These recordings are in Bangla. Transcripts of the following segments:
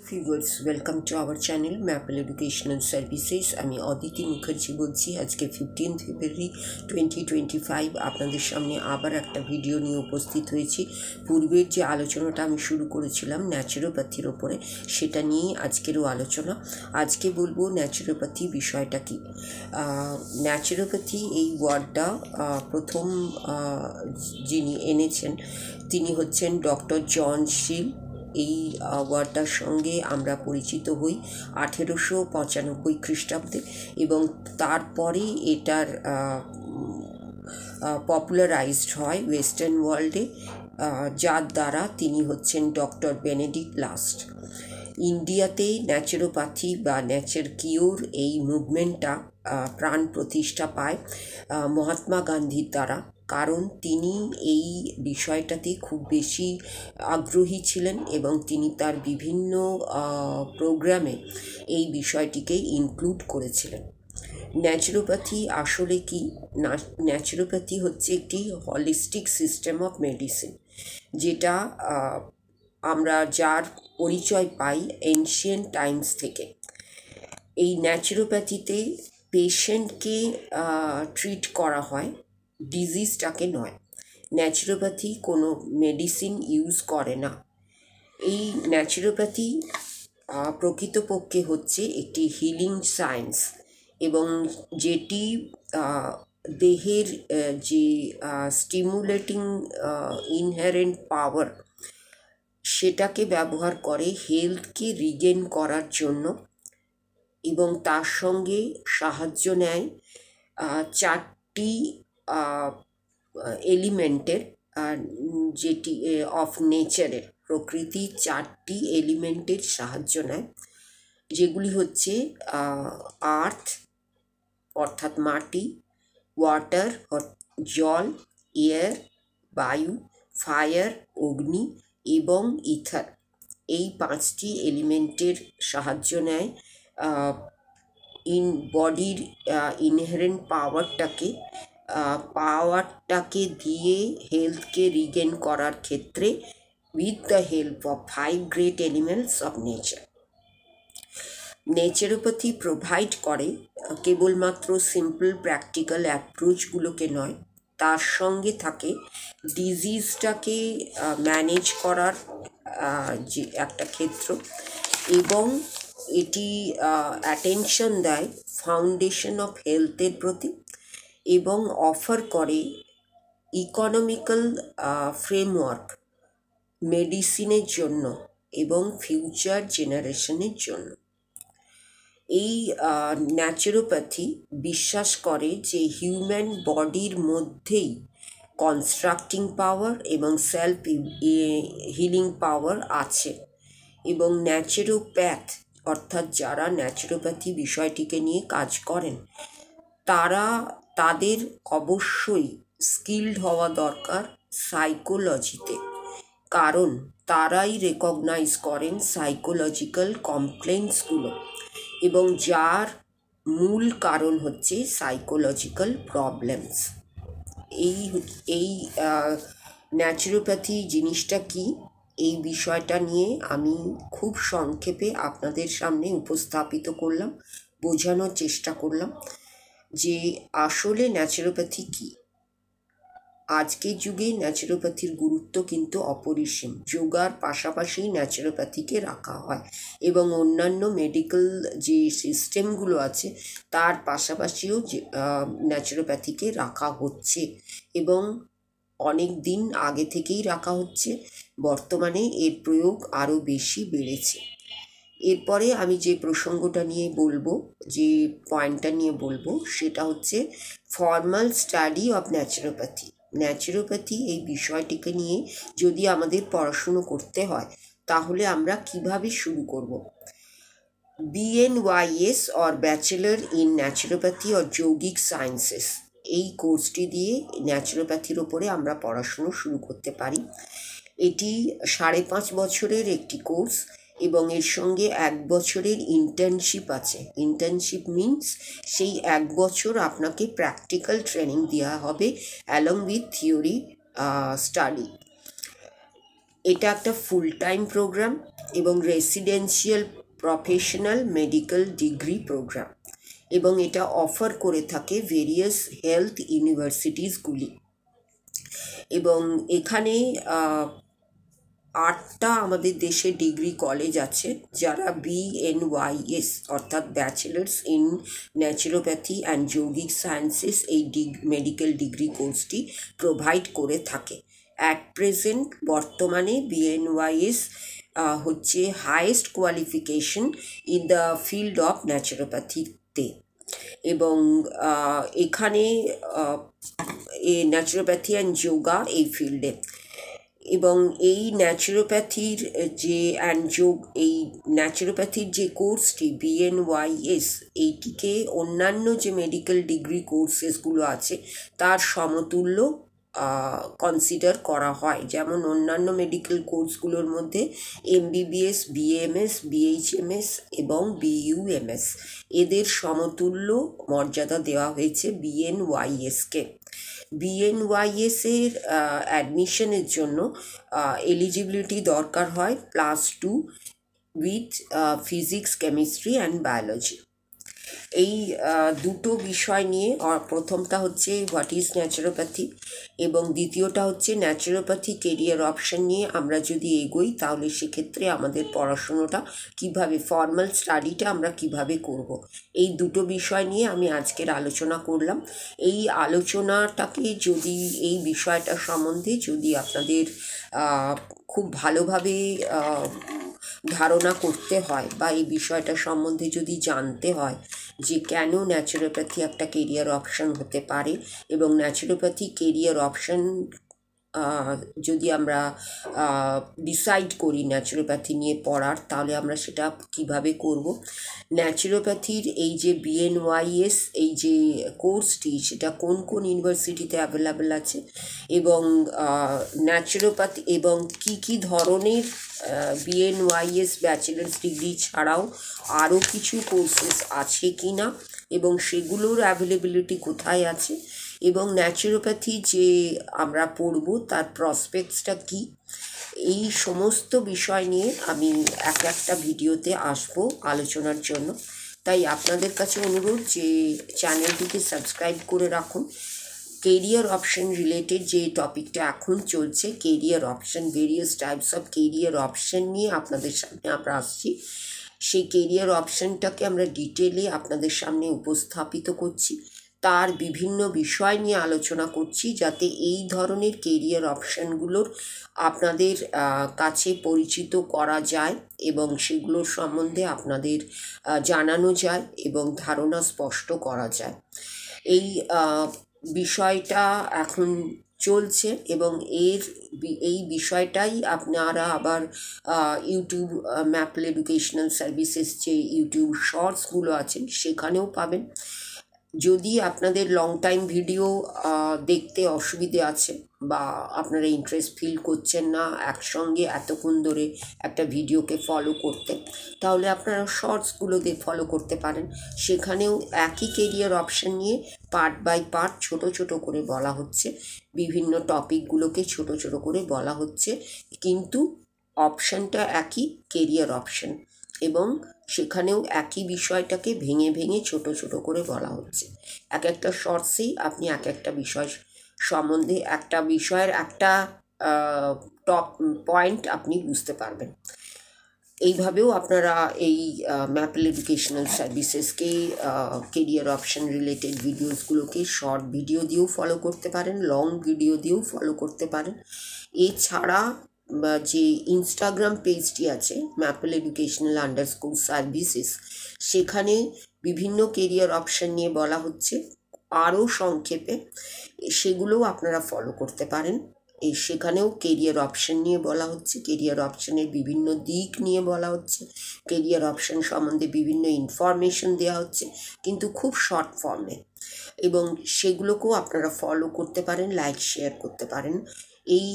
Viewers welcome to our channel maple educational services. আমি অদিতি মুখার্জি বলছি। আজকে 15 ফেব্রুয়ারি 2025 আপনাদের সামনে আবার একটা ভিডিও নিয়ে উপস্থিত হয়েছি। পূর্বের যে আলোচনাটা আমি শুরু করেছিলাম ন্যাচুরোপ্যাথির ওপরে, সেটা নিয়েই আজকেরও আলোচনা। আজকে বলবো ন্যাচুরোপ্যাথি বিষয়টা কি। ন্যাচুরোপ্যাথি এই ওয়ার্ডটা প্রথম যিনি এনেছেন তিনি হচ্ছেন ডক্টর জন শিল। এই ওয়ার্ডটার সঙ্গে আমরা পরিচিত হই 1895 খ্রিস্টাব্দে, এবং তারপরে এটার পপুলারাইজড হয় ওয়েস্টার্ন ওয়ার্ল্ডে, যার দ্বারা তিনি হচ্ছেন ডক্টর বেনেডিক্ট লাস্ট। ইন্ডিয়াতে ন্যাচুরোপ্যাথি বা নেচার কিওর এই মুভমেন্টটা প্রাণ প্রতিষ্ঠা পায় মহাত্মা গান্ধীর দ্বারা, কারণ তিনি এই বিষয়টাতে খুব বেশি আগ্রহী ছিলেন এবং তিনি তার বিভিন্ন প্রোগ্রামে এই বিষয়টিকে ইনক্লুড করেছিলেন। ন্যাচুরোপ্যাথি আসলে কি? ন্যাচুরোপ্যাথি হচ্ছে একটি হলিস্টিক সিস্টেম অফ মেডিসিন, যেটা আমরা যার পরিচয় পাই এনশিয়েন্ট টাইমস থেকে। এই ন্যাচুরোপ্যাথিতে পেশেন্টকে ট্রিট করা হয়, ডিজিজটাকে নয়। ন্যাচুরোপ্যাথি কোনো মেডিসিন ইউজ করে না। এই ন্যাচুরোপ্যাথি প্রকৃতপক্ষে হচ্ছে একটি হিলিং সায়েন্স, এবং যেটি দেহের যে স্টিমুলেটিং ইনহেরেন্ট পাওয়ার সেটাকে ব্যবহার করে হেলথকে রিগেন করার জন্য, এবং তার সঙ্গে সাহায্য নেয় চারটি এলিমেন্টের, যেটি অফ নেচারের, প্রকৃতির চারটি এলিমেন্টের সাহায্য নেয়, যেগুলি হচ্ছে আর্থ অর্থাৎ মাটি, ওয়াটার জল, এয়ার বায়ু, ফায়ার অগ্নি, এবং ইথার। এই পাঁচটি এলিমেন্টের সাহায্য নেয় বডির ইনহেরেন্ট পাওয়ারটাকে দিয়ে হেলথকে রিগেন করার ক্ষেত্রে with the help of 5 great elements of nature. Naturopathy provide করে কেবলমাত্র সিম্পল প্র্যাকটিক্যাল অ্যাপ্রোচগুলোকে নয়, তার সঙ্গে থাকে ডিজিজটাকে ম্যানেজ করার যে একটা ক্ষেত্র, এবং এটি অ্যাটেনশন দেয় ফাউন্ডেশন অফ হেলথের প্রতি, এবং অফার করে ইকোনমিক্যাল ফ্রেমওয়ার্ক মেডিসিনের জন্য এবং ফিউচার জেনারেশনের জন্য। এই ন্যাচুরোপ্যাথি বিশ্বাস করে যে হিউম্যান বডির মধ্যেই কনস্ট্রাক্টিং পাওয়ার এবং সেলফ হিলিং পাওয়ার আছে, এবং ন্যাচুরোপ্যাথ অর্থাৎ যারা ন্যাচুরোপ্যাথি বিষয়টিকে নিয়ে কাজ করেন তাদের অবশ্যই স্কিলড হওয়া দরকার সাইকোলজিতে, কারণ তারাই রেকগনাইজ করেন সাইকোলজিক্যাল কমপ্লেন্টসগুলো, এবং যার মূল কারণ হচ্ছে সাইকোলজিক্যাল প্রবলেমস। এই ন্যাচুরোপ্যাথি জিনিসটা কি, এই বিষয়টা নিয়ে আমি খুব সংক্ষেপে আপনাদের সামনে উপস্থাপিত করলাম, বোঝানোর চেষ্টা করলাম যে আসলে ন্যাচুরোপ্যাথি কি। আজকের যুগে ন্যাচুরোপ্যাথির গুরুত্ব কিন্তু অপরিসীম। যোগার পাশাপাশি ন্যাচুরোপ্যাথিকে রাখা হয়, এবং অন্যান্য মেডিকেল যে সিস্টেমগুলো আছে তার পাশাপাশিও ন্যাচুরোপ্যাথিকে রাখা হচ্ছে, এবং অনেক দিন আগে থেকেই রাখা হচ্ছে। বর্তমানে এর প্রয়োগ আরও বেশি বেড়েছে। এরপরে আমি যে প্রসঙ্গটা নিয়ে বলবো, যে পয়েন্টটা নিয়ে বলবো, সেটা হচ্ছে formal study of naturopathy. Naturopathy এই বিষয়টিকে নিয়ে যদি আমাদের পড়াশুনো করতে হয়, তাহলে আমরা কিভাবে শুরু করব? BNYS or bachelor in naturopathy or যৌগিক সায়েন্সেস, এই কোর্সটি দিয়ে ন্যাচুরোপ্যাথির ওপরে আমরা পড়াশুনো শুরু করতে পারি। এটি 5.5 বছরের একটি কোর্স, এবং এর সঙ্গে 1 বছরের ইন্টার্নশিপ আছে। ইন্টার্নশিপ মিনস সেই 1 বছর আপনাকে প্র্যাকটিক্যাল ট্রেনিং দেওয়া হবে অ্যালং উইথ থিওরি স্টাডি। এটা একটা ফুল টাইম প্রোগ্রাম, এবং residential professional medical degree programme, এবং এটা অফার করে থাকে ভেরিয়াস হেলথ ইউনিভার্সিটিসগুলি। এবং এখানে 8টা আমাদের দেশে ডিগ্রি কলেজ আছে যারা BNYS অর্থাৎ ব্যাচেলার্স ইন ন্যাচুরোপ্যাথি অ্যান্ড যৌগিক সায়েন্সেস এই মেডিকেল ডিগ্রি কোর্সটি প্রোভাইড করে থাকে। অ্যাট প্রেজেন্ট বর্তমানে BNYS হচ্ছে highest qualification in the field of ন্যাচুরোপ্যাথিতে। এবং এখানে ন্যাচুরোপ্যাথি অ্যান্ড যোগা এই ফিল্ডে, এবং এই ন্যাচুরোপ্যাথির এই ন্যাচুরোপ্যাথির যে কোর্সটি BNYS, এইটিকে অন্যান্য যে মেডিকেল ডিগ্রি কোর্সেসগুলো আছে তার সমতুল্য কনসিডার করা হয়। যেমন অন্যান্য মেডিকেল কোর্সগুলোর মধ্যে MBBS, BMS, BHMS এবং BUMS এদের সমতুল্য মর্যাদা দেওয়া হয়েছে BNYS-কে। BNYS এর অ্যাডমিশনের জন্য এলিজিবিলিটি দরকার হয় +2 with physics, chemistry and biology. এই দুটো বিষয় নিয়ে প্রথমটা হচ্ছে হোয়াট ইজ ন্যাচুরোপ্যাথি, এবং দ্বিতীয়টা হচ্ছে ন্যাচুরোপ্যাথি কেরিয়ার অপশন নিয়ে আমরা যদি এগোই তাহলে সেক্ষেত্রে আমাদের পড়াশুনোটা কিভাবে, ফর্মাল স্টাডিটা আমরা কিভাবে করব। এই দুটো বিষয় নিয়ে আমি আজকের আলোচনা করলাম। এই আলোচনাটাকে যদি, এই বিষয়টা সম্বন্ধে যদি আপনাদের খুব ভালোভাবে ধারণা করতে হয় বা এই বিষয়টা সম্বন্ধে যদি জানতে হয় যে কেন ন্যাচুরোপ্যাথি একটা কেরিয়ার অপশন হতে পারে, এবং ন্যাচুরোপ্যাথি কেরিয়ার অপশন যদি আমরা ডিসাইড করি ন্যাচুরোপ্যাথি নিয়ে পড়ার, তাহলে আমরা সেটা কিভাবে করব। ন্যাচুরোপ্যাথির এই যে BNYS এই যে কোর্সটি, সেটা কোন কোন ইউনিভার্সিটিতে অ্যাভেলেবেল আছে, এবং ন্যাচুরোপ্যাথি এবং কি ধরনের BNYS ব্যাচেলার্স ডিগ্রি ছাড়াও আরও কিছু কোর্সেস আছে কি না, এবং সেগুলোর অ্যাভেলেবিলিটি কোথায় আছে, এবং ন্যাচুরোপ্যাথি যে আমরা পড়ব তার প্রসপেক্টসটা কি, এই সমস্ত বিষয় নিয়ে আমি একটা ভিডিওতে আসবো আলোচনার জন্য। তাই আপনাদের কাছে অনুরোধ যে চ্যানেলটিকে সাবস্ক্রাইব করে রাখুন। কেরিয়ার অপশন রিলেটেড যে টপিকটা এখন চলছে, career option, various types of carrier option নিয়ে আপনাদের সামনে আমরা আসছি। সেই কেরিয়ার অপশনটাকে আমরা ডিটেলে আপনাদের সামনে উপস্থাপিত করছি, তার বিভিন্ন বিষয় নিয়ে আলোচনা করছি, যাতে এই ধরনের কেরিয়ার অপশনগুলোর আপনাদের কাছে পরিচিত করা যায় এবং সেগুলোর সম্বন্ধে আপনাদের জানানো যায় এবং ধারণা স্পষ্ট করা যায়। এই বিষয়টা এখন চলছে, এবং এই বিষয়টাই আপনারা আবার ইউটিউব ম্যাপল এডুকেশনাল সার্ভিসেস যে ইউটিউব শর্টসগুলো আছেন সেখানেও পাবেন। যদি আপনাদের লং টাইম ভিডিও দেখতে অসুবিধে আছে বা আপনারা ইন্টারেস্ট ফিল করছেন না একসঙ্গে এতক্ষণ ধরে একটা ভিডিওকে ফলো করতে, তাহলে আপনারা শর্টসগুলোতে ফলো করতে পারেন। সেখানেও একই কেরিয়ার অপশন নিয়ে পার্ট বাই পার্ট ছোট ছোট করে বলা হচ্ছে, বিভিন্ন টপিকগুলোকে ছোট ছোট করে বলা হচ্ছে, কিন্তু অপশানটা একই, কেরিয়ার অপশন, এবং সেখানেও একই বিষয়টাকে ভেঙে ভেঙে ছোট ছোট করে বলা হচ্ছে। একটা শর্টসেই আপনি একটা বিষয় সম্বন্ধে, একটা বিষয়ের একটা টপ পয়েন্ট আপনি বুঝতে পারবেন। এইভাবেও আপনারা এই ম্যাপল এডুকেশনাল সার্ভিসেসকে কেরিয়ার অপশন রিলেটেড ভিডিওসগুলোকে শর্ট ভিডিও দিয়েও ফলো করতে পারেন, লং ভিডিও দিয়েও ফলো করতে পারেন। এছাড়া যে ইনস্টাগ্রাম পেজটি আছে ম্যাপল এডুকেশনাল _সার্ভিসেস, সেখানে বিভিন্ন কেরিয়ার অপশন নিয়ে বলা হচ্ছে আরও সংক্ষেপে, সেগুলোও আপনারা ফলো করতে পারেন। সেখানেও কেরিয়ার অপশন নিয়ে বলা হচ্ছে, কেরিয়ার অপশনের বিভিন্ন দিক নিয়ে বলা হচ্ছে, কেরিয়ার অপশন সম্বন্ধে বিভিন্ন ইনফরমেশন দেওয়া হচ্ছে, কিন্তু খুব শর্ট ফর্মে, এবং সেগুলোকেও আপনারা ফলো করতে পারেন, লাইক শেয়ার করতে পারেন। এই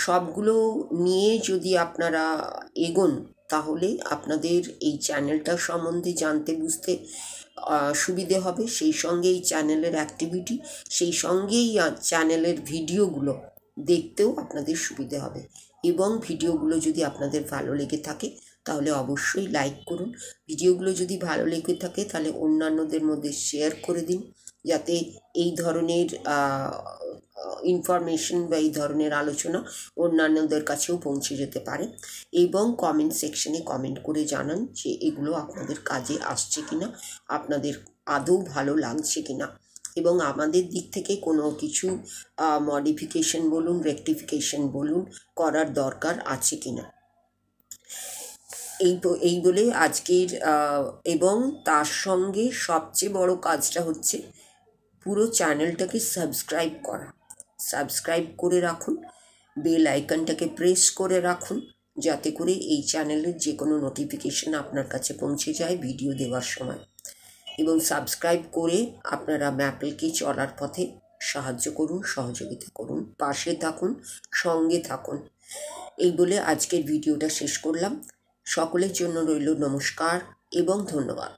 সবগুলো নিয়ে যদি আপনারা এগোন তাহলে আপনাদের এই চ্যানেলটা সম্বন্ধে জানতে বুঝতে সুবিধে হবে, সেই সঙ্গে এই চ্যানেলের অ্যাক্টিভিটি, সেই সঙ্গেই চ্যানেলের ভিডিওগুলো দেখতেও আপনাদের সুবিধে হবে। এবং ভিডিওগুলো যদি আপনাদের ভালো লেগে থাকে তাহলে অবশ্যই লাইক করুন। ভিডিওগুলো যদি ভালো লেগে থাকে তাহলে অন্যান্যদের মধ্যে শেয়ার করে দিন, যাতে এই ধরনের ইনফরমেশন বা এই ধরনের আলোচনা অন্যান্যদের কাছেও পৌঁছে যেতে পারে। এবং কমেন্ট সেকশনে কমেন্ট করে জানান যে এগুলো আপনাদের কাজে আসছে কিনা, আপনাদের আদৌ ভালো লাগছে কিনা, এবং আমাদের দিক থেকে কোনো কিছু মডিফিকেশন বলুন, রেকটিফিকেশন বলুন, করার দরকার আছে কিনা। এই বলে আজকের এবং তার সঙ্গে সবচেয়ে বড় কাজটা হচ্ছে পুরো চ্যানেলটাকে সাবস্ক্রাইব করে রাখুন, বেল আইকনটাকে প্রেস করে রাখুন, যাতে করে এই চ্যানেলের যে কোনো নোটিফিকেশন আপনার কাছে পৌঁছে যায় ভিডিও দেওয়ার সময়। এবং সাবস্ক্রাইব করে আপনারা ম্যাপেলকে চলার পথে সাহায্য করুন, সহযোগিতা করুন, পাশে থাকুন, সঙ্গে থাকুন। এই বলে আজকের ভিডিওটা শেষ করলাম। সকলের জন্য রইল নমস্কার এবং ধন্যবাদ।